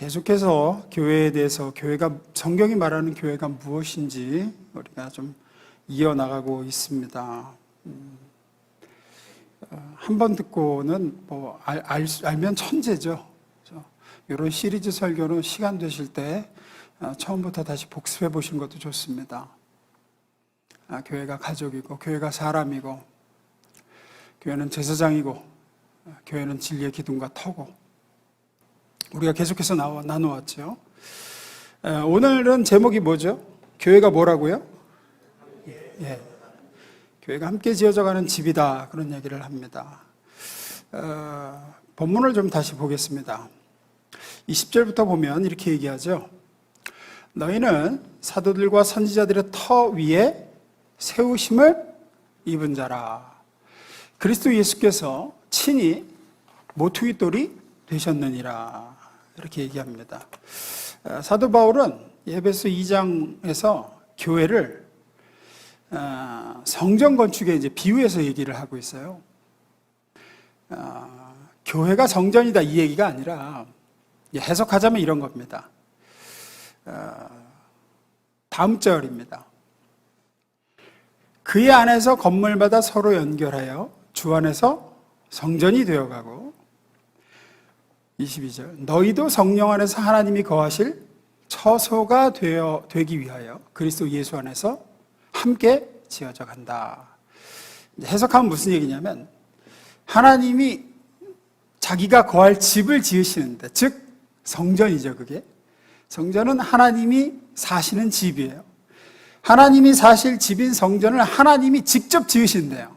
계속해서 교회에 대해서 성경이 말하는 교회가 무엇인지 우리가 좀 이어나가고 있습니다. 한 번 듣고는 알면 천재죠. 이런 시리즈 설교는 시간 되실 때 처음부터 다시 복습해 보시는 것도 좋습니다. 교회가 가족이고, 교회가 사람이고, 교회는 제사장이고, 교회는 진리의 기둥과 터고, 우리가 계속해서 나누었죠. 오늘은 제목이 뭐죠? 교회가 뭐라고요? 예. 교회가 함께 지어져가는 집이다, 그런 얘기를 합니다. 본문을 좀 다시 보겠습니다. 20절부터 보면 이렇게 얘기하죠. 너희는 사도들과 선지자들의 터 위에 세우심을 입은 자라. 그리스도 예수께서 친히 모퉁이 돌이 되셨느니라, 이렇게 얘기합니다. 사도 바울은 에베소 2장에서 교회를 성전 건축에 이제 비유해서 얘기를 하고 있어요. 교회가 성전이다, 이 얘기가 아니라 해석하자면 이런 겁니다. 다음 절입니다. 그의 안에서 건물마다 서로 연결하여 주 안에서 성전이 되어가고, 22절, 너희도 성령 안에서 하나님이 거하실 처소가 되기 위하여 그리스도 예수 안에서 함께 지어져 간다. 해석하면 무슨 얘기냐면, 하나님이 자기가 거할 집을 지으시는데, 즉 성전이죠. 그게 성전은 하나님이 사시는 집이에요. 하나님이 사실 집인 성전을 하나님이 직접 지으신대요.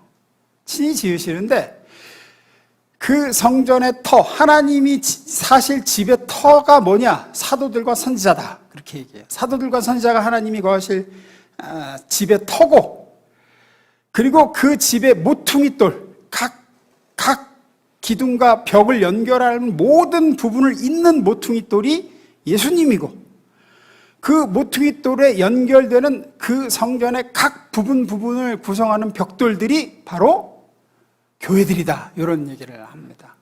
친히 지으시는데, 그 성전의 터, 하나님이 사실 집의 터가 뭐냐? 사도들과 선지자다, 그렇게 얘기해요. 사도들과 선지자가 하나님이 거하실 집의 터고, 그리고 그 집의 모퉁이돌, 각 기둥과 벽을 연결하는 모든 부분을 잇는 모퉁이돌이 예수님이고, 그 모퉁이돌에 연결되는 그 성전의 각 부분을 구성하는 벽돌들이 바로 교회들이다, 이런 얘기를 합니다.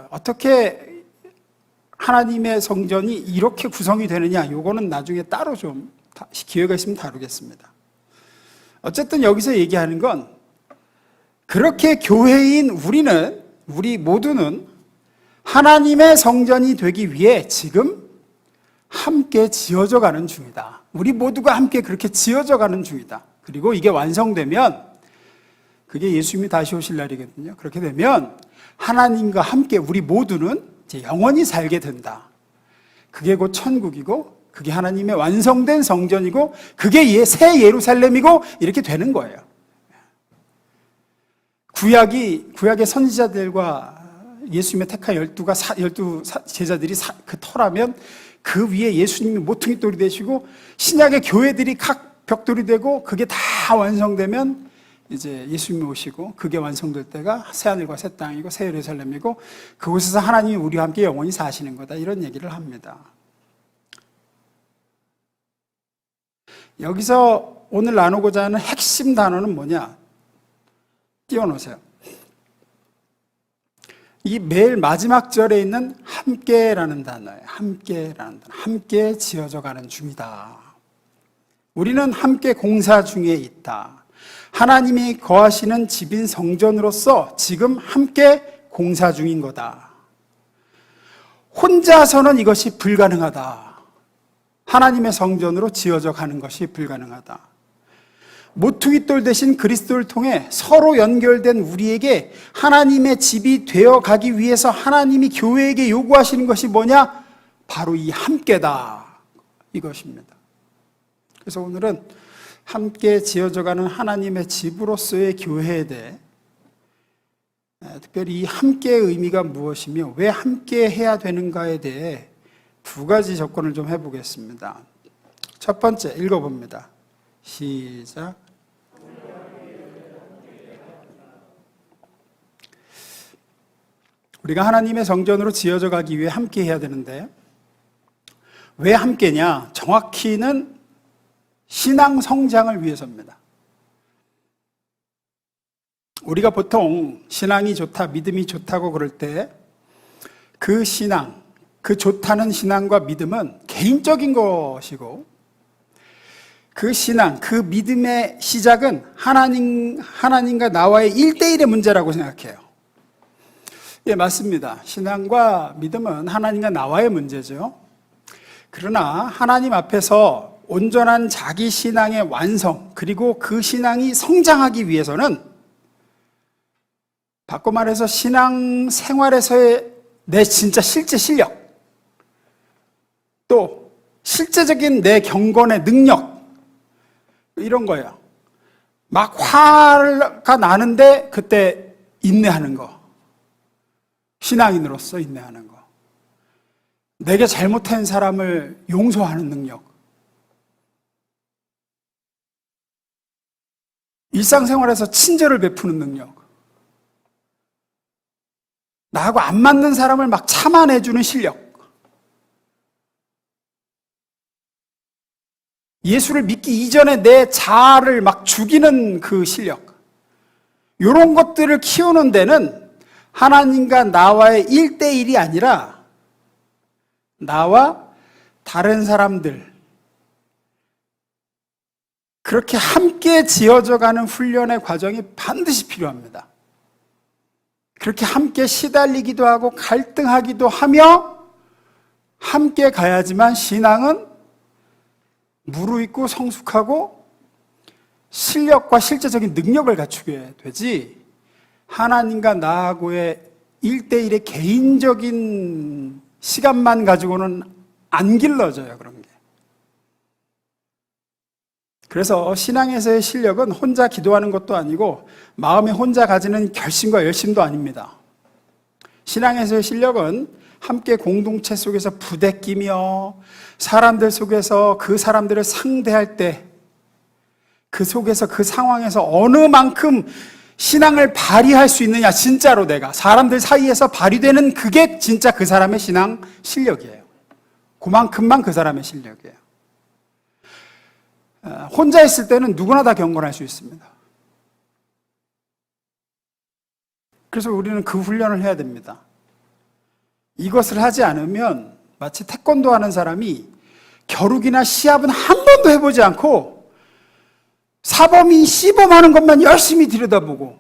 어떻게 하나님의 성전이 이렇게 구성이 되느냐, 이거는 나중에 따로 좀 기회가 있으면 다루겠습니다. 어쨌든 여기서 얘기하는 건, 그렇게 교회인 우리 모두는 하나님의 성전이 되기 위해 지금 함께 지어져 가는 중이다. 우리 모두가 함께 그렇게 지어져 가는 중이다. 그리고 이게 완성되면, 그게 예수님이 다시 오실 날이거든요. 그렇게 되면 하나님과 함께 우리 모두는 이제 영원히 살게 된다. 그게 곧 천국이고, 그게 하나님의 완성된 성전이고, 그게 새 예루살렘이고, 이렇게 되는 거예요. 구약의 선지자들과 예수님의 택한 12 제자들이 그 터라면, 그 위에 예수님이 모퉁이돌이 되시고, 신약의 교회들이 각 벽돌이 되고, 그게 다 완성되면 이제 예수님이 오시고, 그게 완성될 때가 새하늘과 새 땅이고 새 예루살렘이고, 그곳에서 하나님이 우리와 함께 영원히 사시는 거다, 이런 얘기를 합니다. 여기서 오늘 나누고자 하는 핵심 단어는 뭐냐? 띄워놓으세요. 이 매일 마지막 절에 있는 함께라는 단어예요. 함께라는 단어. 함께 지어져 가는 중이다. 우리는 함께 공사 중에 있다. 하나님이 거하시는 집인 성전으로서 지금 함께 공사 중인 거다. 혼자서는 이것이 불가능하다. 하나님의 성전으로 지어져 가는 것이 불가능하다. 모퉁이돌 대신 그리스도를 통해 서로 연결된 우리에게 하나님의 집이 되어 가기 위해서 하나님이 교회에게 요구하시는 것이 뭐냐? 바로 이 함께다, 이것입니다. 그래서 오늘은 함께 지어져가는 하나님의 집으로서의 교회에 대해, 특별히 이 함께의 의미가 무엇이며 왜 함께 해야 되는가에 대해 두 가지 접근을 좀 해보겠습니다. 첫 번째, 읽어봅니다. 시작. 우리가 하나님의 성전으로 지어져 가기 위해 함께 해야 되는데, 왜 함께냐? 정확히는 신앙 성장을 위해서입니다. 우리가 보통 신앙이 좋다, 믿음이 좋다고 그럴 때 그 신앙, 그 좋다는 신앙과 믿음은 개인적인 것이고, 그 신앙, 그 믿음의 시작은 하나님과 나와의 1대1의 문제라고 생각해요. 예, 맞습니다. 신앙과 믿음은 하나님과 나와의 문제죠. 그러나 하나님 앞에서 온전한 자기 신앙의 완성, 그리고 그 신앙이 성장하기 위해서는, 바꿔 말해서 신앙 생활에서의 내 진짜 실제 실력, 또 실제적인 내 경건의 능력, 이런 거예요. 막 화가 나는데 그때 인내하는 거, 신앙인으로서 인내하는 거, 내게 잘못한 사람을 용서하는 능력, 일상생활에서 친절을 베푸는 능력, 나하고 안 맞는 사람을 막 참아내주는 실력, 예수를 믿기 이전에 내 자아를 막 죽이는 그 실력, 이런 것들을 키우는 데는 하나님과 나와의 1대1이 아니라 나와 다른 사람들, 그렇게 함께 지어져가는 훈련의 과정이 반드시 필요합니다. 그렇게 함께 시달리기도 하고 갈등하기도 하며 함께 가야지만 신앙은 무르익고 성숙하고 실력과 실제적인 능력을 갖추게 되지, 하나님과 나하고의 1대1의 개인적인 시간만 가지고는 안 길러져요, 그런 게. 그래서 신앙에서의 실력은 혼자 기도하는 것도 아니고 마음에 혼자 가지는 결심과 열심도 아닙니다. 신앙에서의 실력은 함께 공동체 속에서 부대끼며 사람들 속에서 그 사람들을 상대할 때 그 속에서 그 상황에서 어느 만큼 신앙을 발휘할 수 있느냐, 진짜로 내가 사람들 사이에서 발휘되는 그게 진짜 그 사람의 신앙 실력이에요. 그만큼만 그 사람의 실력이에요. 혼자 있을 때는 누구나 다 경건할 수 있습니다. 그래서 우리는 그 훈련을 해야 됩니다. 이것을 하지 않으면 마치 태권도 하는 사람이 겨루기나 시합은 한 번도 해보지 않고 사범이 시범하는 것만 열심히 들여다보고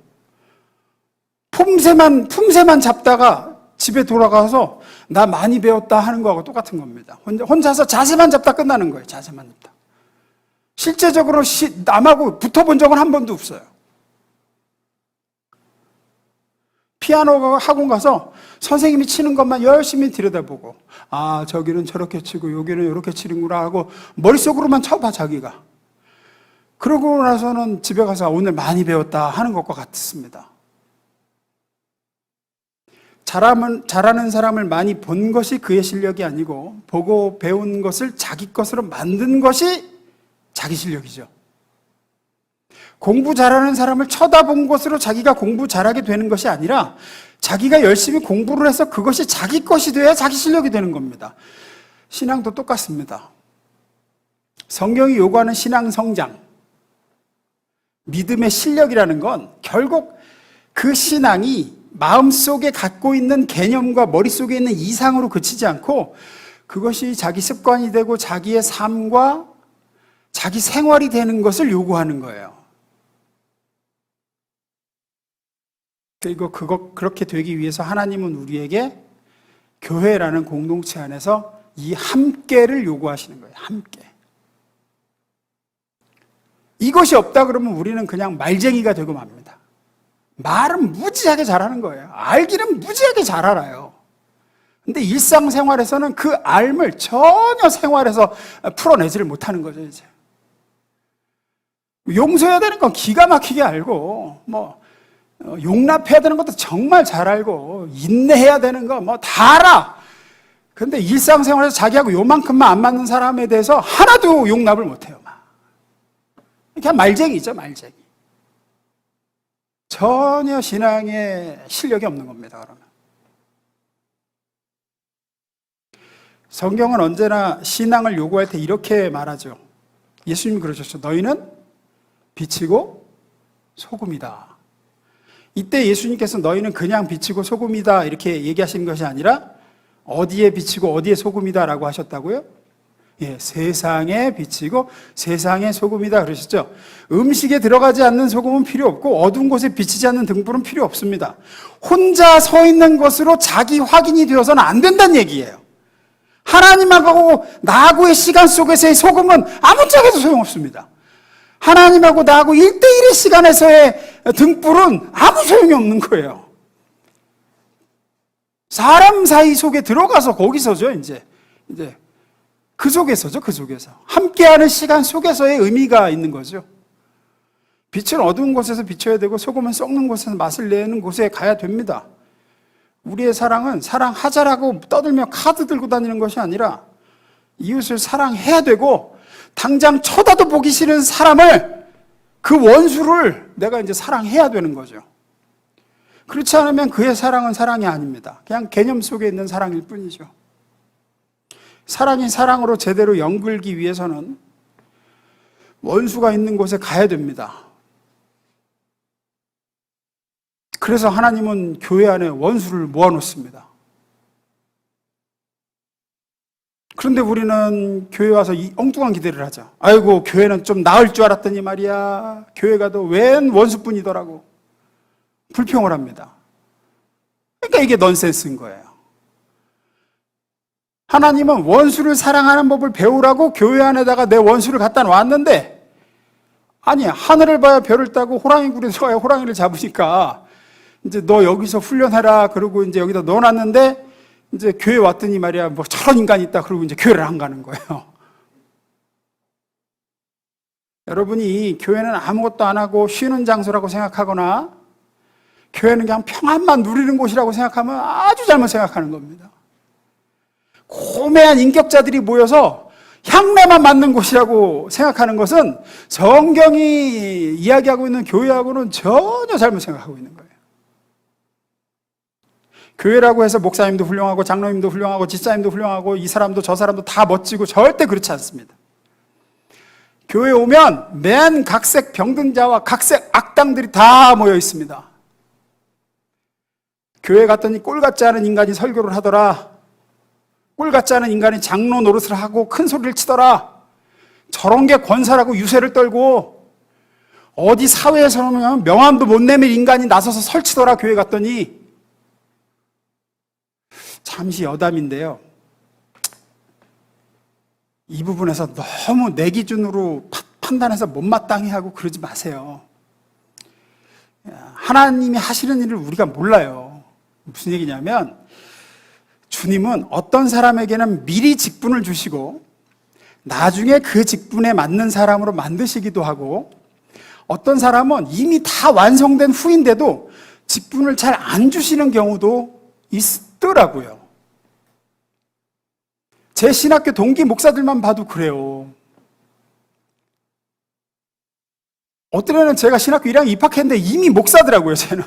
품새만 잡다가 집에 돌아가서 나 많이 배웠다 하는 거하고 똑같은 겁니다. 혼자서 자세만 잡다 끝나는 거예요. 자세만 잡다. 실제적으로 남하고 붙어본 적은 한 번도 없어요. 피아노 학원 가서 선생님이 치는 것만 열심히 들여다보고, 아, 저기는 저렇게 치고 여기는 이렇게 치는구나 하고 머릿속으로만 쳐봐, 자기가. 그러고 나서는 집에 가서 오늘 많이 배웠다 하는 것과 같습니다. 잘하는 사람을 많이 본 것이 그의 실력이 아니고 보고 배운 것을 자기 것으로 만든 것이 자기 실력이죠. 공부 잘하는 사람을 쳐다본 것으로 자기가 공부 잘하게 되는 것이 아니라 자기가 열심히 공부를 해서 그것이 자기 것이 돼야 자기 실력이 되는 겁니다. 신앙도 똑같습니다. 성경이 요구하는 신앙 성장, 믿음의 실력이라는 건 결국 그 신앙이 마음속에 갖고 있는 개념과 머릿속에 있는 이상으로 그치지 않고 그것이 자기 습관이 되고 자기의 삶과 자기 생활이 되는 것을 요구하는 거예요. 그리고 그렇게 되기 위해서 하나님은 우리에게 교회라는 공동체 안에서 이 함께를 요구하시는 거예요. 함께. 이것이 없다 그러면 우리는 그냥 말쟁이가 되고 맙니다. 말은 무지하게 잘하는 거예요. 알기는 무지하게 잘 알아요. 근데 일상생활에서는 그 알을 전혀 생활에서 풀어내지를 못하는 거죠, 이제. 용서해야 되는 건 기가 막히게 알고, 용납해야 되는 것도 정말 잘 알고, 인내해야 되는 거 다 알아. 근데 일상생활에서 자기하고 요만큼만 안 맞는 사람에 대해서 하나도 용납을 못해요. 그냥 말쟁이죠, 말쟁이. 전혀 신앙에 실력이 없는 겁니다, 그러면. 성경은 언제나 신앙을 요구할 때 이렇게 말하죠. 예수님이 그러셨죠. 너희는 빛이고 소금이다. 이때 예수님께서 너희는 그냥 빛이고 소금이다 이렇게 얘기하시는 것이 아니라 어디에 비치고 어디에 소금이다라고 하셨다고요? 예, 세상에 비치고 세상에 소금이다 그러셨죠? 음식에 들어가지 않는 소금은 필요 없고 어두운 곳에 비치지 않는 등불은 필요 없습니다. 혼자 서 있는 것으로 자기 확인이 되어서는 안 된다는 얘기예요. 하나님하고 나하고의 시간 속에서의 소금은 아무짝에도 소용없습니다. 하나님하고 나하고 1대1의 시간에서의 등불은 아무 소용이 없는 거예요. 사람 사이 속에 들어가서 거기서죠, 이제 그 속에서죠, 그 속에서. 함께하는 시간 속에서의 의미가 있는 거죠. 빛은 어두운 곳에서 비춰야 되고 소금은 썩는 곳에서 맛을 내는 곳에 가야 됩니다. 우리의 사랑은 사랑하자라고 떠들며 카드 들고 다니는 것이 아니라 이웃을 사랑해야 되고 당장 쳐다도 보기 싫은 사람을, 그 원수를 내가 이제 사랑해야 되는 거죠. 그렇지 않으면 그의 사랑은 사랑이 아닙니다. 그냥 개념 속에 있는 사랑일 뿐이죠. 사랑이 사랑으로 제대로 연결기 위해서는 원수가 있는 곳에 가야 됩니다. 그래서 하나님은 교회 안에 원수를 모아놓습니다. 그런데 우리는 교회 와서 이 엉뚱한 기대를 하죠. 아이고, 교회는 좀 나을 줄 알았더니 말이야, 교회 가도 웬 원수뿐이더라고. 불평을 합니다. 그러니까 이게 넌센스인 거예요. 하나님은 원수를 사랑하는 법을 배우라고 교회 안에다가 내 원수를 갖다 놨는데, 아니, 하늘을 봐야 별을 따고 호랑이 굴에 들어가야 호랑이를 잡으니까 이제 너 여기서 훈련해라 그러고 이제 여기다 넣어놨는데, 이제 교회 왔더니 말이야, 뭐 저런 인간이 있다 그러고 이제 교회를 안 가는 거예요. 여러분이 교회는 아무것도 안 하고 쉬는 장소라고 생각하거나 교회는 그냥 평안만 누리는 곳이라고 생각하면 아주 잘못 생각하는 겁니다. 고매한 인격자들이 모여서 향내만 맡는 곳이라고 생각하는 것은 성경이 이야기하고 있는 교회하고는 전혀 잘못 생각하고 있는 거예요. 교회라고 해서 목사님도 훌륭하고 장로님도 훌륭하고 집사님도 훌륭하고 이 사람도 저 사람도 다 멋지고 절대 그렇지 않습니다. 교회 오면 맨 각색 병든자와 각색 악당들이 다 모여 있습니다. 교회 갔더니 꼴 같지 않은 인간이 설교를 하더라. 꼴 같지 않은 인간이 장로 노릇을 하고 큰 소리를 치더라. 저런 게 권사라고 유세를 떨고 어디 사회에서는 명함도 못 내밀 인간이 나서서 설치더라. 교회 갔더니. 잠시 여담인데요. 이 부분에서 너무 내 기준으로 판단해서 못마땅해 하고 그러지 마세요. 하나님이 하시는 일을 우리가 몰라요. 무슨 얘기냐면 주님은 어떤 사람에게는 미리 직분을 주시고 나중에 그 직분에 맞는 사람으로 만드시기도 하고, 어떤 사람은 이미 다 완성된 후인데도 직분을 잘 안 주시는 경우도 있더라고요. 제 신학교 동기 목사들만 봐도 그래요. 어떤 애는 제가 신학교 1학년 입학했는데 이미 목사더라고요, 쟤는.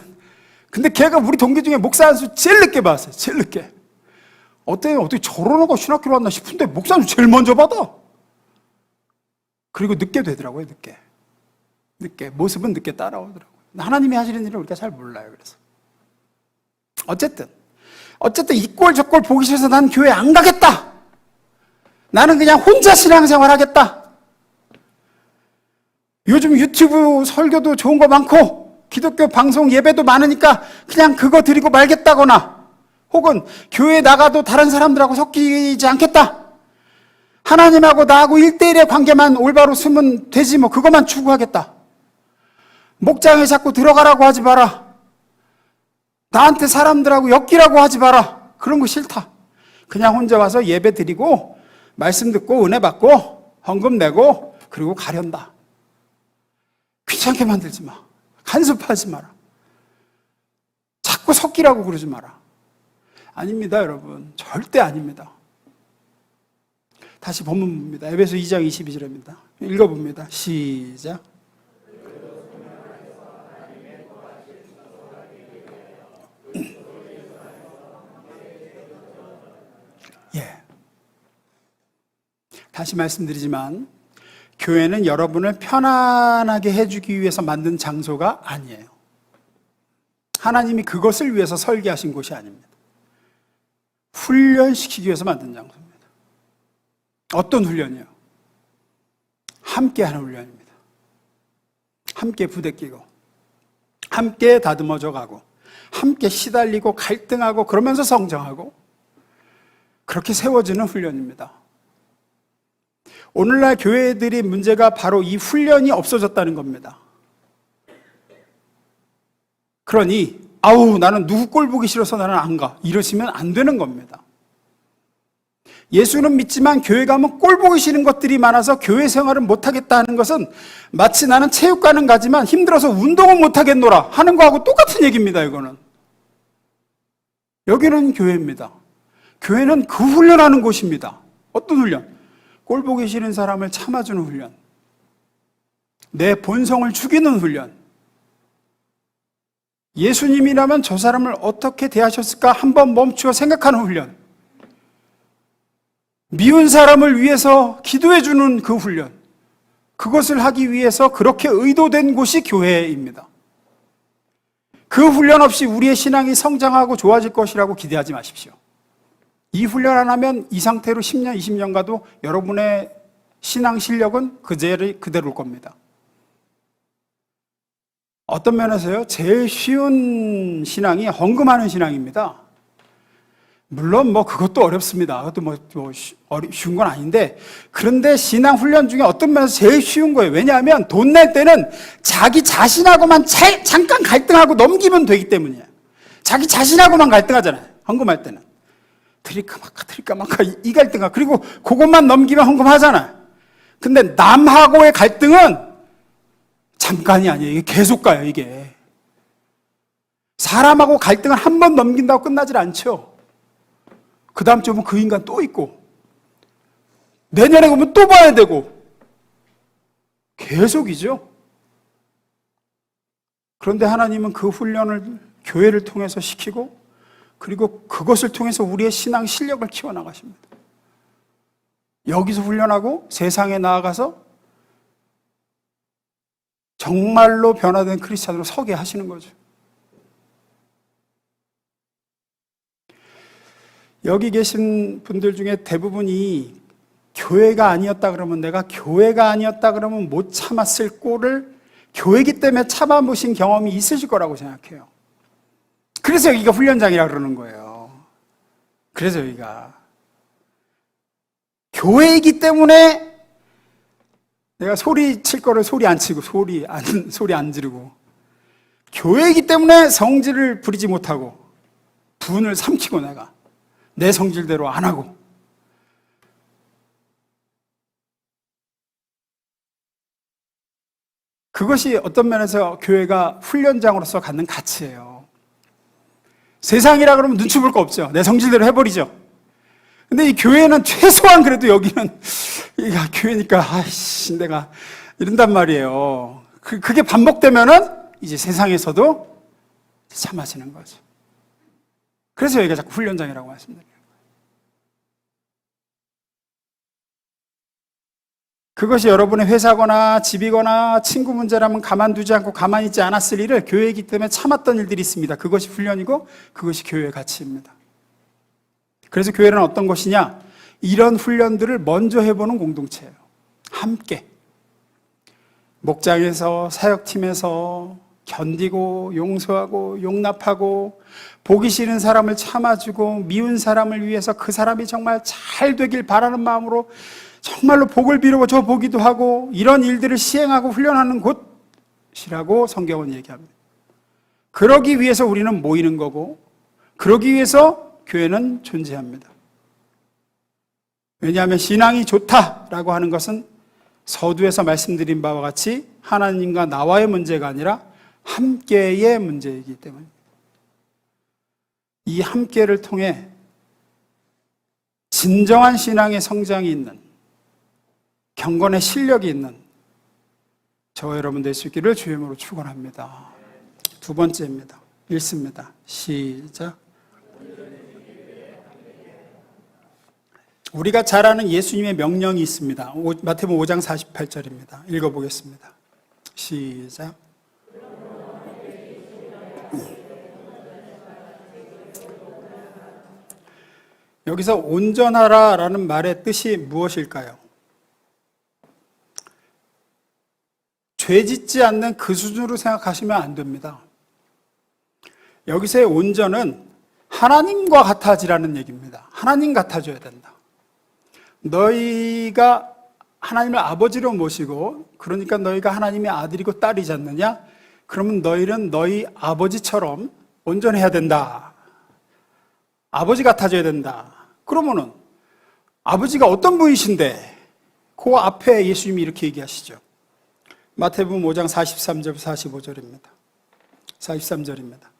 근데 걔가 우리 동기 중에 목사 한 수 제일 늦게 받았어요, 제일 늦게. 어떻게 저런 애가 신학교로 왔나 싶은데 목사 한 수 제일 먼저 받아. 그리고 늦게 되더라고요, 늦게. 모습은 늦게 따라오더라고요. 하나님이 하시는 일을 우리가 잘 몰라요, 그래서. 어쨌든 이 꼴 저 꼴 보기 싫어서 난 교회 안 가겠다. 나는 그냥 혼자 신앙생활 하겠다. 요즘 유튜브 설교도 좋은 거 많고 기독교 방송 예배도 많으니까 그냥 그거 드리고 말겠다거나, 혹은 교회 나가도 다른 사람들하고 섞이지 않겠다. 하나님하고 나하고 1대1의 관계만 올바로 쓰면 되지 뭐, 그것만 추구하겠다. 목장에 자꾸 들어가라고 하지 마라. 나한테 사람들하고 엮이라고 하지 마라. 그런 거 싫다. 그냥 혼자 와서 예배 드리고 말씀 듣고 은혜 받고 헌금 내고 그리고 가련다. 귀찮게 만들지 마. 간섭하지 마라. 자꾸 섞이라고 그러지 마라. 아닙니다, 여러분. 절대 아닙니다. 다시 본문 봅니다. 에베소 2장 22절입니다. 읽어봅니다. 시작. 예. 다시 말씀드리지만 교회는 여러분을 편안하게 해주기 위해서 만든 장소가 아니에요. 하나님이 그것을 위해서 설계하신 곳이 아닙니다. 훈련시키기 위해서 만든 장소입니다. 어떤 훈련이요? 함께 하는 훈련입니다. 함께 부대끼고, 함께 다듬어져 가고, 함께 시달리고 갈등하고 그러면서 성장하고, 그렇게 세워지는 훈련입니다. 오늘날 교회들이 문제가 바로 이 훈련이 없어졌다는 겁니다. 그러니 아우 나는 누구 꼴 보기 싫어서 나는 안 가, 이러시면 안 되는 겁니다. 예수는 믿지만 교회 가면 꼴 보기 싫은 것들이 많아서 교회 생활을 못하겠다 하는 것은 마치 나는 체육관은 가지만 힘들어서 운동은 못하겠노라 하는 거하고 똑같은 얘기입니다. 이거는. 여기는 교회입니다. 교회는 그 훈련하는 곳입니다. 어떤 훈련? 꼴 보기 싫은 사람을 참아주는 훈련, 내 본성을 죽이는 훈련. 예수님이라면 저 사람을 어떻게 대하셨을까 한번 멈추어 생각하는 훈련, 미운 사람을 위해서 기도해주는 그 훈련, 그것을 하기 위해서 그렇게 의도된 곳이 교회입니다. 그 훈련 없이 우리의 신앙이 성장하고 좋아질 것이라고 기대하지 마십시오. 이 훈련 안 하면 이 상태로 10년, 20년 가도 여러분의 신앙 실력은 그대로일 겁니다. 어떤 면에서요, 제일 쉬운 신앙이 헌금하는 신앙입니다. 물론 그것도 어렵습니다. 그것도 쉬운 건 아닌데, 그런데 신앙 훈련 중에 어떤 면에서 제일 쉬운 거예요. 왜냐하면 돈 낼 때는 자기 자신하고만 잠깐 갈등하고 넘기면 되기 때문이에요. 자기 자신하고만 갈등하잖아요. 헌금할 때는. 드릴까 말까 이 갈등하, 그리고 그것만 넘기면 헌금하잖아요. 근데 남하고의 갈등은 잠깐이 아니에요. 이게 계속 가요, 이게. 사람하고 갈등을 한 번 넘긴다고 끝나질 않죠. 그 다음 주면 그 인간 또 있고, 내년에 보면 또 봐야 되고, 계속이죠. 그런데 하나님은 그 훈련을 교회를 통해서 시키고, 그리고 그것을 통해서 우리의 신앙 실력을 키워나가십니다. 여기서 훈련하고 세상에 나아가서 정말로 변화된 크리스찬으로 서게 하시는 거죠. 여기 계신 분들 중에 대부분이 교회가 아니었다 그러면, 내가 교회가 아니었다 그러면 못 참았을 꼴을 교회이기 때문에 참아보신 경험이 있으실 거라고 생각해요. 그래서 여기가 훈련장이라 그러는 거예요. 그래서 여기가 교회이기 때문에 내가 소리 칠 거를 소리 안 치고, 소리 안 지르고, 교회이기 때문에 성질을 부리지 못하고 분을 삼키고 내가 내 성질대로 안 하고, 그것이 어떤 면에서 교회가 훈련장으로서 갖는 가치예요. 세상이라 그러면 눈치 볼 거 없죠. 내 성질대로 해버리죠. 근데 이 교회는 최소한 그래도 여기는, 교회니까, 내가 이런단 말이에요. 그게 반복되면은 이제 세상에서도 참아지는 거죠. 그래서 여기가 자꾸 훈련장이라고 말씀드려요. 그것이 여러분의 회사거나 집이거나 친구 문제라면 가만두지 않고 가만히 있지 않았을 일을 교회이기 때문에 참았던 일들이 있습니다. 그것이 훈련이고 그것이 교회의 가치입니다. 그래서 교회는 어떤 것이냐? 이런 훈련들을 먼저 해보는 공동체예요. 함께. 목장에서, 사역팀에서 견디고 용서하고 용납하고 보기 싫은 사람을 참아주고 미운 사람을 위해서 그 사람이 정말 잘 되길 바라는 마음으로 정말로 복을 빌어줘 보기도 하고, 이런 일들을 시행하고 훈련하는 곳이라고 성경은 얘기합니다. 그러기 위해서 우리는 모이는 거고, 그러기 위해서 교회는 존재합니다. 왜냐하면 신앙이 좋다라고 하는 것은 서두에서 말씀드린 바와 같이 하나님과 나와의 문제가 아니라 함께의 문제이기 때문입니다. 이 함께를 통해 진정한 신앙의 성장이 있는, 경건의 실력이 있는 저와 여러분 될 수 있기를 주의 이름으로 축원합니다. 두 번째입니다. 읽습니다. 시작. 우리가 잘 아는 예수님의 명령이 있습니다. 마태복음 5장 48절입니다. 읽어보겠습니다. 시작. 여기서 온전하라라는 말의 뜻이 무엇일까요? 죄 짓지 않는 그 수준으로 생각하시면 안 됩니다. 여기서의 온전은 하나님과 같아지라는 얘기입니다. 하나님 같아져야 된다. 너희가 하나님을 아버지로 모시고, 그러니까 너희가 하나님의 아들이고 딸이지 않느냐? 그러면 너희는 너희 아버지처럼 온전해야 된다. 아버지 같아져야 된다. 그러면은 아버지가 어떤 분이신데? 그 앞에 예수님이 이렇게 얘기하시죠. 마태복음 5장 43절 45절입니다. 43절입니다.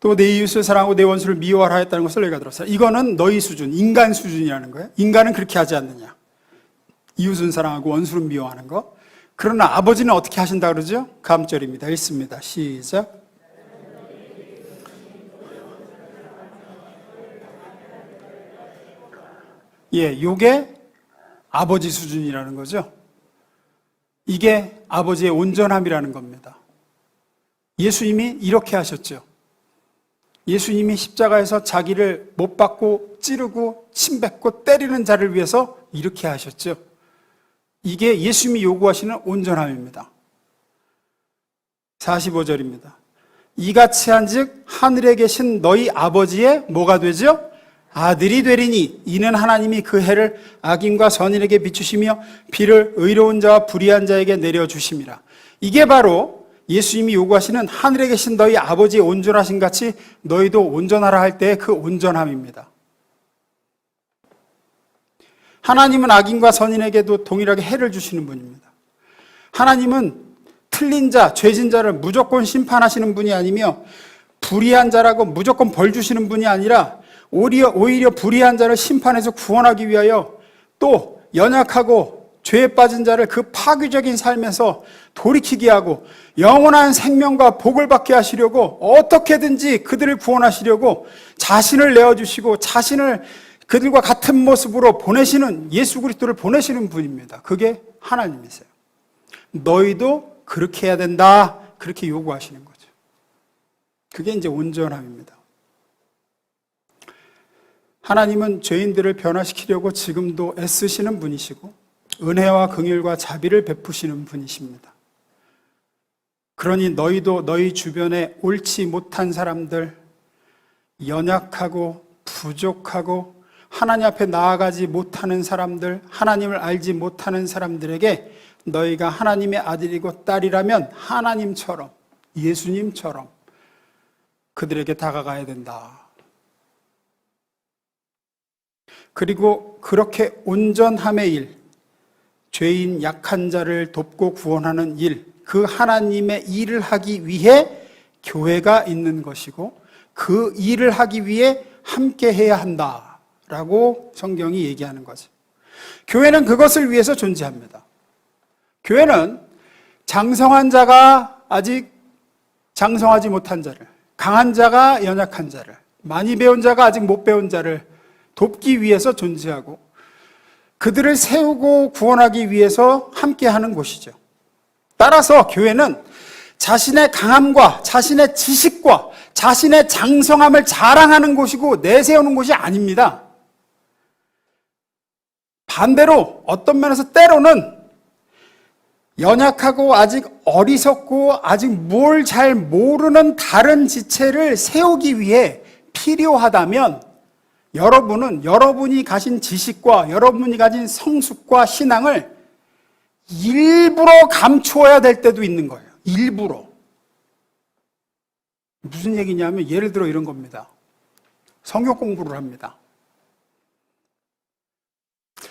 또 내 이웃을 사랑하고 내 원수를 미워하라 했다는 것을 너희가 들었어. 이거는 너희 수준, 인간 수준이라는 거예요. 인간은 그렇게 하지 않느냐. 이웃은 사랑하고 원수를 미워하는 거. 그러나 아버지는 어떻게 하신다 그러죠? 다음 절입니다. 읽습니다. 시작. 예, 요게 아버지 수준이라는 거죠. 이게 아버지의 온전함이라는 겁니다. 예수님이 이렇게 하셨죠. 예수님이 십자가에서 자기를 못 박고 찌르고 침 뱉고 때리는 자를 위해서 이렇게 하셨죠. 이게 예수님이 요구하시는 온전함입니다. 45절입니다. 이같이 한즉 하늘에 계신 너희 아버지의 뭐가 되죠? 아들이 되리니 이는 하나님이 그 해를 악인과 선인에게 비추시며 비를 의로운 자와 불의한 자에게 내려주심이라. 이게 바로 예수님이 요구하시는 하늘에 계신 너희 아버지의 온전하신 같이 너희도 온전하라 할 때의 그 온전함입니다. 하나님은 악인과 선인에게도 동일하게 해를 주시는 분입니다. 하나님은 틀린 자, 죄진 자를 무조건 심판하시는 분이 아니며 불의한 자라고 무조건 벌 주시는 분이 아니라 오히려 불의한 자를 심판해서 구원하기 위하여 또 연약하고 죄에 빠진 자를 그 파괴적인 삶에서 돌이키게 하고 영원한 생명과 복을 받게 하시려고 어떻게든지 그들을 구원하시려고 자신을 내어주시고 자신을 그들과 같은 모습으로 보내시는, 예수 그리스도를 보내시는 분입니다. 그게 하나님이세요. 너희도 그렇게 해야 된다. 그렇게 요구하시는 거죠. 그게 이제 온전함입니다. 하나님은 죄인들을 변화시키려고 지금도 애쓰시는 분이시고 은혜와 긍휼과 자비를 베푸시는 분이십니다. 그러니 너희도 너희 주변에 옳지 못한 사람들, 연약하고 부족하고 하나님 앞에 나아가지 못하는 사람들, 하나님을 알지 못하는 사람들에게 너희가 하나님의 아들이고 딸이라면 하나님처럼, 예수님처럼 그들에게 다가가야 된다. 그리고 그렇게 온전함의 일, 죄인 약한 자를 돕고 구원하는 일, 그 하나님의 일을 하기 위해 교회가 있는 것이고 그 일을 하기 위해 함께 해야 한다라고 성경이 얘기하는 거죠. 교회는 그것을 위해서 존재합니다. 교회는 장성한 자가 아직 장성하지 못한 자를, 강한 자가 연약한 자를, 많이 배운 자가 아직 못 배운 자를 돕기 위해서 존재하고 그들을 세우고 구원하기 위해서 함께하는 곳이죠. 따라서 교회는 자신의 강함과 자신의 지식과 자신의 장성함을 자랑하는 곳이고 내세우는 곳이 아닙니다. 반대로 어떤 면에서 때로는 연약하고 아직 어리석고 아직 뭘 잘 모르는 다른 지체를 세우기 위해 필요하다면 여러분은 여러분이 가진 지식과 여러분이 가진 성숙과 신앙을 일부러 감추어야 될 때도 있는 거예요. 일부러. 무슨 얘기냐면 예를 들어 이런 겁니다. 성경 공부를 합니다.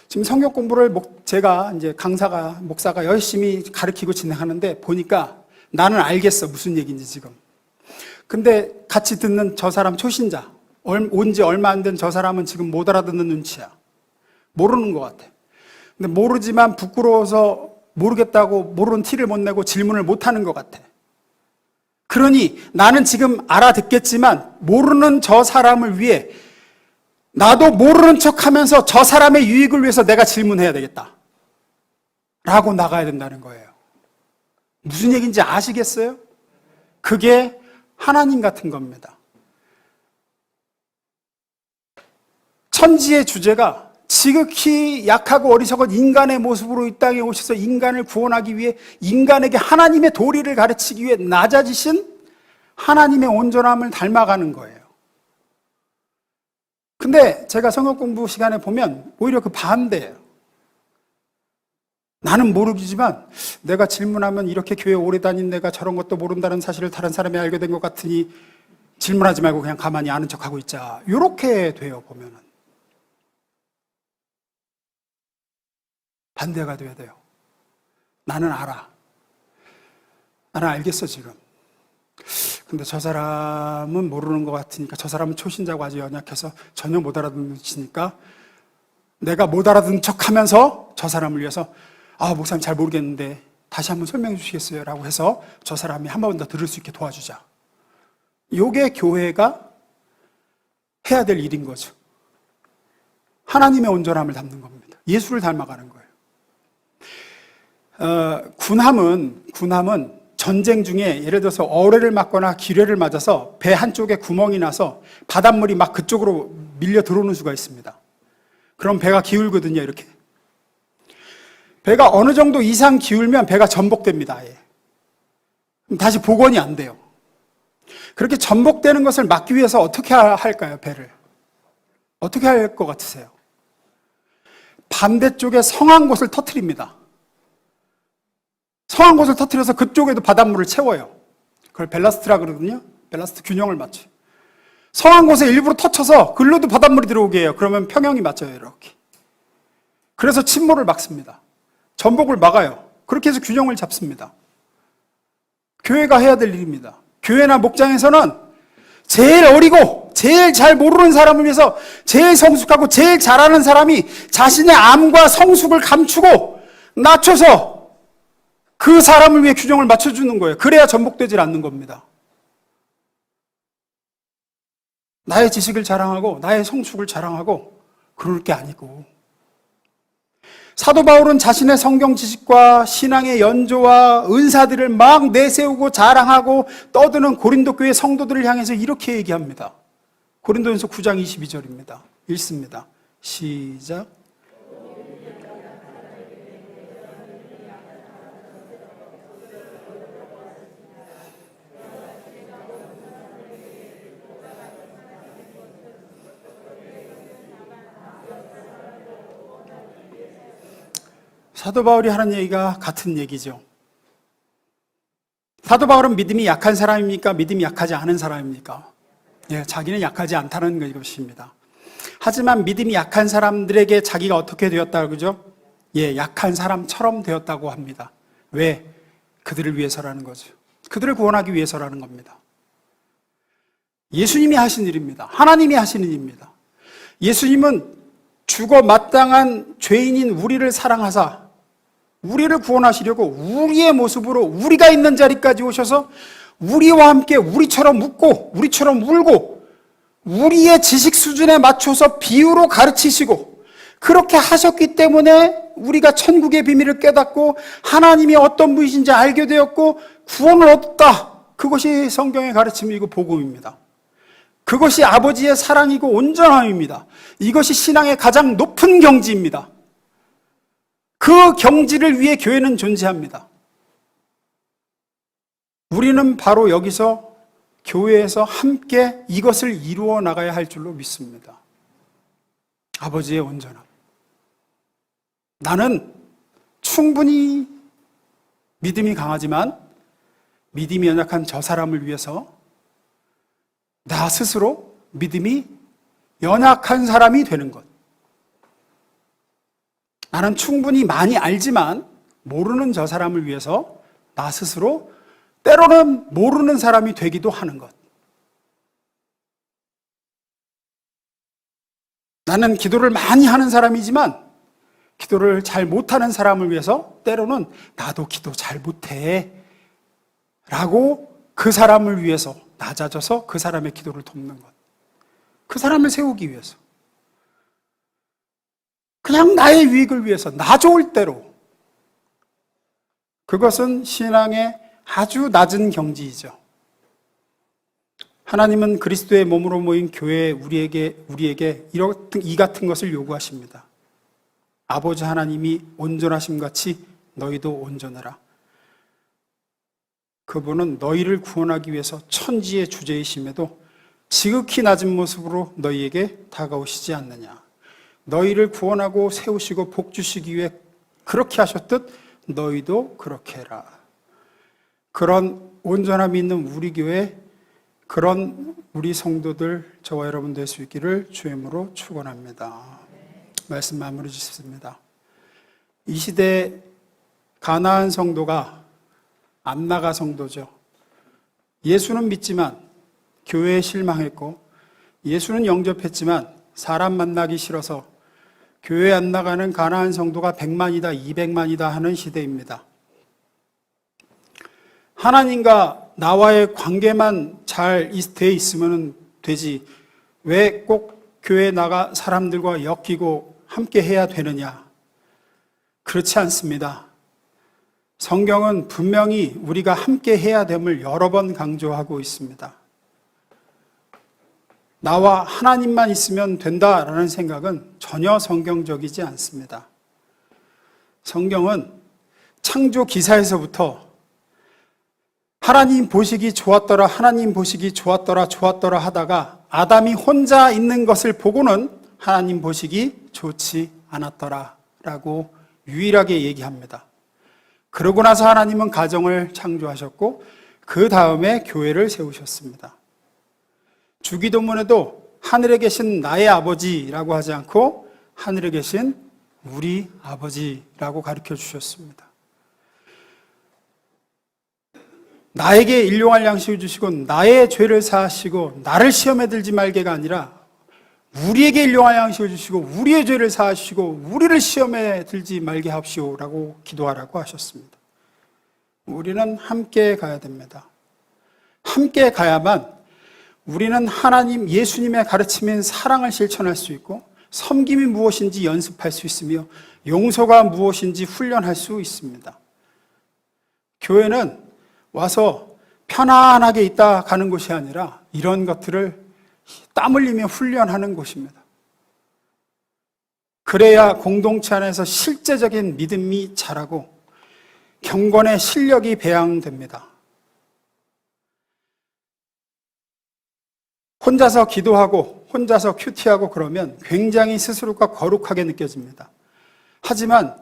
지금 성경 공부를 제가 이제 목사가 열심히 가르치고 진행하는데 보니까 나는 알겠어. 무슨 얘기인지 지금. 근데 같이 듣는 저 사람 초신자, 온 지 얼마 안 된 저 사람은 지금 못 알아듣는 눈치야. 모르는 것 같아. 근데 모르지만 부끄러워서 모르겠다고 모르는 티를 못 내고 질문을 못 하는 것 같아. 그러니 나는 지금 알아듣겠지만 모르는 저 사람을 위해 나도 모르는 척 하면서 저 사람의 유익을 위해서 내가 질문해야 되겠다. 라고 나가야 된다는 거예요. 무슨 얘기인지 아시겠어요? 그게 하나님 같은 겁니다. 선지의 주제가 지극히 약하고 어리석은 인간의 모습으로 이 땅에 오셔서 인간을 구원하기 위해 인간에게 하나님의 도리를 가르치기 위해 낮아지신 하나님의 온전함을 닮아가는 거예요. 근데 제가 성경 공부 시간에 보면 오히려 그 반대예요. 나는 모르지만 내가 질문하면 이렇게 교회 오래 다닌 내가 저런 것도 모른다는 사실을 다른 사람이 알게 된 것 같으니 질문하지 말고 그냥 가만히 아는 척하고 있자. 이렇게 돼요, 보면은. 반대가 돼야 돼요. 나는 알아. 나는 알겠어, 지금. 근데 저 사람은 모르는 것 같으니까, 저 사람은 초신자고 아주 연약해서 전혀 못 알아듣으니까 내가 못 알아듣는 척 하면서 저 사람을 위해서 목사님 잘 모르겠는데 다시 한번 설명해 주시겠어요? 라고 해서 저 사람이 한 번 더 들을 수 있게 도와주자. 요게 교회가 해야 될 일인 거죠. 하나님의 온전함을 담는 겁니다. 예수를 닮아가는 거예요. 군함은 전쟁 중에 예를 들어서 어뢰를 맞거나 기뢰를 맞아서 배 한쪽에 구멍이 나서 바닷물이 막 그쪽으로 밀려 들어오는 수가 있습니다. 그럼 배가 기울거든요, 이렇게. 배가 어느 정도 이상 기울면 배가 전복됩니다, 아예. 그럼 다시 복원이 안 돼요. 그렇게 전복되는 것을 막기 위해서 어떻게 할까요, 배를? 어떻게 할 것 같으세요? 반대쪽에 성한 곳을 터뜨립니다. 성한 곳을 터뜨려서 그쪽에도 바닷물을 채워요. 그걸 벨라스트라 그러거든요. 벨라스트 균형을 맞춰요. 성한 곳에 일부러 터쳐서 글로도 바닷물이 들어오게 해요. 그러면 평형이 맞춰요, 이렇게. 그래서 침몰을 막습니다. 전복을 막아요. 그렇게 해서 균형을 잡습니다. 교회가 해야 될 일입니다. 교회나 목장에서는 제일 어리고 제일 잘 모르는 사람을 위해서 제일 성숙하고 제일 잘하는 사람이 자신의 암과 성숙을 감추고 낮춰서 그 사람을 위해 균형을 맞춰주는 거예요. 그래야 전복되질 않는 겁니다. 나의 지식을 자랑하고 나의 성숙을 자랑하고 그럴 게 아니고, 사도 바울은 자신의 성경 지식과 신앙의 연조와 은사들을 막 내세우고 자랑하고 떠드는 고린도 교회 성도들을 향해서 이렇게 얘기합니다. 고린도전서 9장 22절입니다. 읽습니다. 시작. 사도 바울이 하는 얘기가 같은 얘기죠. 사도 바울은 믿음이 약한 사람입니까? 믿음이 약하지 않은 사람입니까? 예, 자기는 약하지 않다는 것입니다. 하지만 믿음이 약한 사람들에게 자기가 어떻게 되었다고 그러죠? 예, 약한 사람처럼 되었다고 합니다. 왜? 그들을 위해서라는 거죠. 그들을 구원하기 위해서라는 겁니다. 예수님이 하신 일입니다. 하나님이 하시는 일입니다. 예수님은 죽어 마땅한 죄인인 우리를 사랑하사 우리를 구원하시려고 우리의 모습으로 우리가 있는 자리까지 오셔서 우리와 함께 우리처럼 웃고 우리처럼 울고 우리의 지식 수준에 맞춰서 비유로 가르치시고 그렇게 하셨기 때문에 우리가 천국의 비밀을 깨닫고 하나님이 어떤 분이신지 알게 되었고 구원을 얻었다. 그것이 성경의 가르침이고 복음입니다. 그것이 아버지의 사랑이고 온전함입니다. 이것이 신앙의 가장 높은 경지입니다. 그 경지를 위해 교회는 존재합니다. 우리는 바로 여기서 교회에서 함께 이것을 이루어 나가야 할 줄로 믿습니다. 아버지의 온전함. 나는 충분히 믿음이 강하지만 믿음이 연약한 저 사람을 위해서 나 스스로 믿음이 연약한 사람이 되는 것. 나는 충분히 많이 알지만 모르는 저 사람을 위해서 나 스스로 때로는 모르는 사람이 되기도 하는 것. 나는 기도를 많이 하는 사람이지만 기도를 잘 못하는 사람을 위해서 때로는 나도 기도 잘 못해 라고 그 사람을 위해서 낮아져서 그 사람의 기도를 돕는 것. 그 사람을 세우기 위해서. 그냥 나의 유익을 위해서 나 좋을 대로. 그것은 신앙의 아주 낮은 경지이죠. 하나님은 그리스도의 몸으로 모인 교회 우리에게 이 같은 것을 요구하십니다. 아버지 하나님이 온전하심 같이 너희도 온전하라. 그분은 너희를 구원하기 위해서 천지의 주제이심에도 지극히 낮은 모습으로 너희에게 다가오시지 않느냐. 너희를 구원하고 세우시고 복 주시기 위해 그렇게 하셨듯 너희도 그렇게 해라. 그런 온전함이 있는 우리 교회, 그런 우리 성도들, 저와 여러분 될 수 있기를 주의 이름으로 축원합니다. 말씀 마무리 짓습니다. 이 시대에 가나안 성도가 안나가 성도죠. 예수는 믿지만 교회에 실망했고, 예수는 영접했지만 사람 만나기 싫어서 교회에 안 나가는 가나안 성도가 100만이다 200만이다 하는 시대입니다. 하나님과 나와의 관계만 잘 돼 있으면 되지 왜 꼭 교회에 나가 사람들과 엮이고 함께 해야 되느냐? 그렇지 않습니다. 성경은 분명히 우리가 함께 해야 됨을 여러 번 강조하고 있습니다. 나와 하나님만 있으면 된다라는 생각은 전혀 성경적이지 않습니다. 성경은 창조 기사에서부터 하나님 보시기 좋았더라, 하나님 보시기 좋았더라 하다가 아담이 혼자 있는 것을 보고는 하나님 보시기 좋지 않았더라라고 유일하게 얘기합니다. 그러고 나서 하나님은 가정을 창조하셨고 그 다음에 교회를 세우셨습니다. 주기도문에도 하늘에 계신 나의 아버지라고 하지 않고 하늘에 계신 우리 아버지라고 가르쳐 주셨습니다. 나에게 일용할 양식을 주시고 나의 죄를 사하시고 나를 시험에 들지 말게가 아니라 우리에게 일용할 양식을 주시고 우리의 죄를 사하시고 우리를 시험에 들지 말게 하옵시오라고 기도하라고 하셨습니다. 우리는 함께 가야 됩니다. 함께 가야만 우리는 하나님 예수님의 가르침인 사랑을 실천할 수 있고 섬김이 무엇인지 연습할 수 있으며 용서가 무엇인지 훈련할 수 있습니다. 교회는 와서 편안하게 있다 가는 곳이 아니라 이런 것들을 땀 흘리며 훈련하는 곳입니다. 그래야 공동체 안에서 실제적인 믿음이 자라고 경건의 실력이 배양됩니다. 혼자서 기도하고 혼자서 큐티하고 그러면 굉장히 스스로가 거룩하게 느껴집니다. 하지만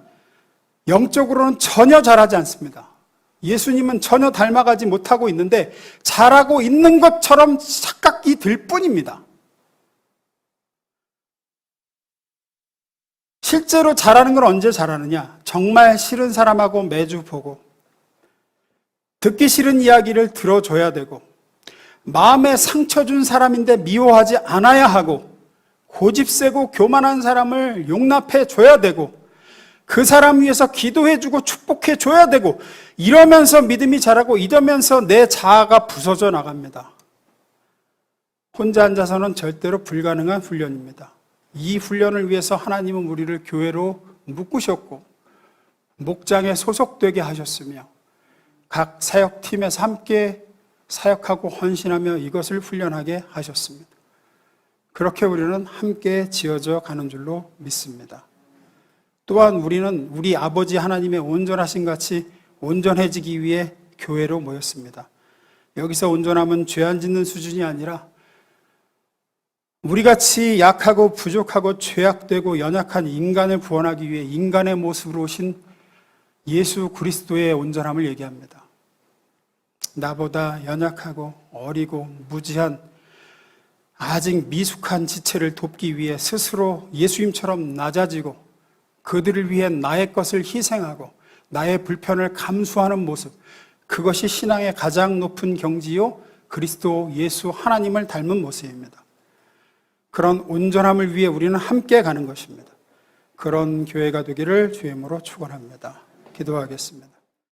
영적으로는 전혀 잘하지 않습니다. 예수님은 전혀 닮아가지 못하고 있는데 잘하고 있는 것처럼 착각이 들 뿐입니다. 실제로 잘하는 건 언제 잘하느냐? 정말 싫은 사람하고 매주 보고 듣기 싫은 이야기를 들어줘야 되고 마음에 상처 준 사람인데 미워하지 않아야 하고 고집세고 교만한 사람을 용납해 줘야 되고 그 사람 위해서 기도해 주고 축복해 줘야 되고 이러면서 믿음이 자라고 이러면서 내 자아가 부서져 나갑니다. 혼자 앉아서는 절대로 불가능한 훈련입니다. 이 훈련을 위해서 하나님은 우리를 교회로 묶으셨고 목장에 소속되게 하셨으며 각 사역팀에서 함께 사역하고 헌신하며 이것을 훈련하게 하셨습니다. 그렇게 우리는 함께 지어져 가는 줄로 믿습니다. 또한 우리는 우리 아버지 하나님의 온전하신 같이 온전해지기 위해 교회로 모였습니다. 여기서 온전함은 죄 안 짓는 수준이 아니라 우리같이 약하고 부족하고 죄악되고 연약한 인간을 구원하기 위해 인간의 모습으로 오신 예수 그리스도의 온전함을 얘기합니다. 나보다 연약하고 어리고 무지한 아직 미숙한 지체를 돕기 위해 스스로 예수님처럼 낮아지고 그들을 위해 나의 것을 희생하고 나의 불편을 감수하는 모습, 그것이 신앙의 가장 높은 경지요 그리스도 예수 하나님을 닮은 모습입니다. 그런 온전함을 위해 우리는 함께 가는 것입니다. 그런 교회가 되기를 주의 이름으로 축원합니다. 기도하겠습니다.